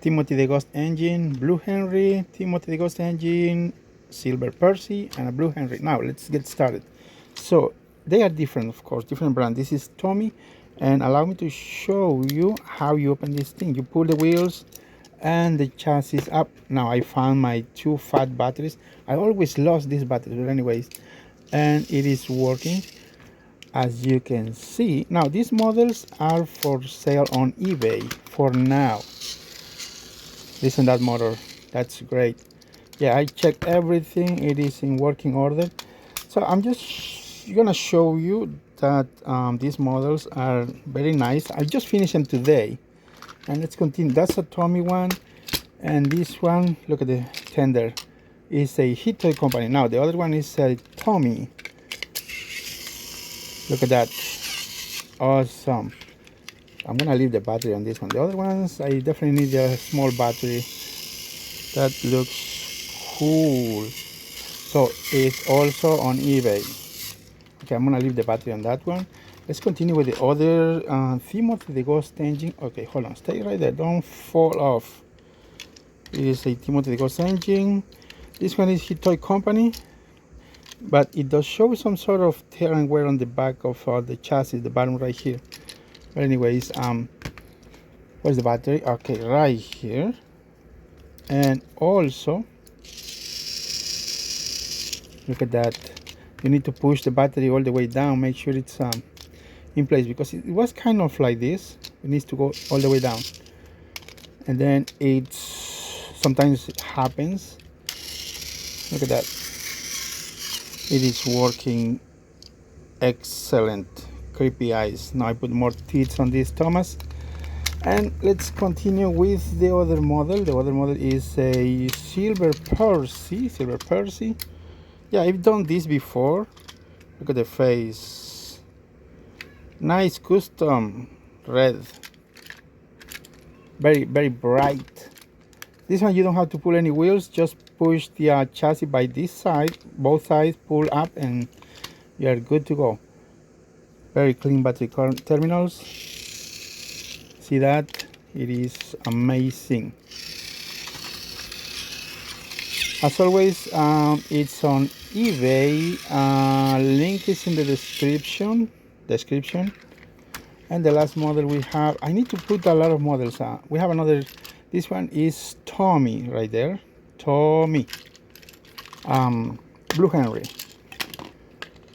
Timothy the Ghost Engine, Blue Henry, Timothy the Ghost Engine, Silver Percy, and a Blue Henry. Now let's get started. So they are different, of course, different brand. This is Tomy, and allow me to show you how you open this thing. You pull the wheels and the chassis up. Now I found my 2 fat batteries. I always lost these batteries, but anyways, and it is working, as you can see. Now these models are for sale on eBay for now. Listen, that motor, that's great. Yeah, I checked everything, it is in working order. So I'm just gonna show you that these models are very nice. I just finished them today, and let's continue. That's a Tomy one, and this one, look at the tender, is a Hit Toy company. Now the other one is a Tomy. Look at that, awesome. I'm gonna leave the battery on this one. The other ones, I definitely need a small battery. That looks cool. So it's also on eBay. Okay, I'm gonna leave the battery on that one. Let's continue with the other Timothy the Ghost Engine. Okay, hold on, stay right there, don't fall off. It is a Timothy the Ghost Engine. This one is Hit Toy Company, but it does show some sort of tear and wear on the back of the chassis, the bottom right here. But anyways, where's the battery? Okay, right here. And also, look at that. You need to push the battery all the way down, make sure it's in place, because it was kind of like this. It needs to go all the way down, and then it's sometimes it happens. Look at that. It is working excellent. Creepy eyes. Now I put more teeth on this Thomas, and let's continue with the other model. The other model is a Silver Percy. Silver Percy. Yeah, I've done this before. Look at the face. Nice custom red. Very, very bright. This one you don't have to pull any wheels. Just push the chassis by this side. Both sides pull up and you are good to go. Very clean battery terminals. See that? It is amazing. As always, it's on eBay. Link is in the description. And the last model we have, I need to put a lot of models. We have another. This one is Tomy right there. Tomy. Blue Henry.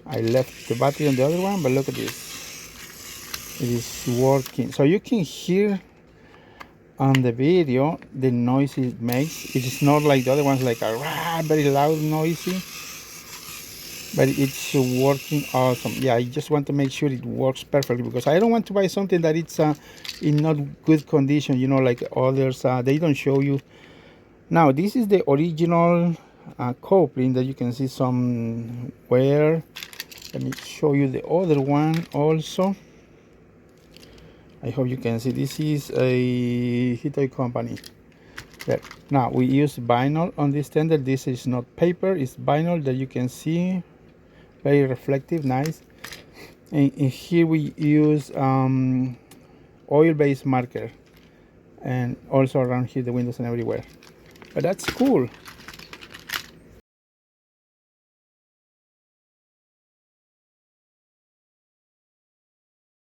I left the battery on the other one, but look at this. It is working. So you can hear on the video the noise it makes. It is not like the other ones, like a very loud, noisy, but it's working awesome. Yeah, I just want to make sure it works perfectly, because I don't want to buy something that it's in not good condition, you know, like others. They don't show you. Now this is the original coupling that you can see some wear. Let me show you the other one also. I hope you can see. This is a Hit Toy Company. There. Now we use vinyl on this tender. This is not paper, it's vinyl that you can see. Very reflective, nice. And here we use oil-based marker, and also around here the windows and everywhere. But that's cool.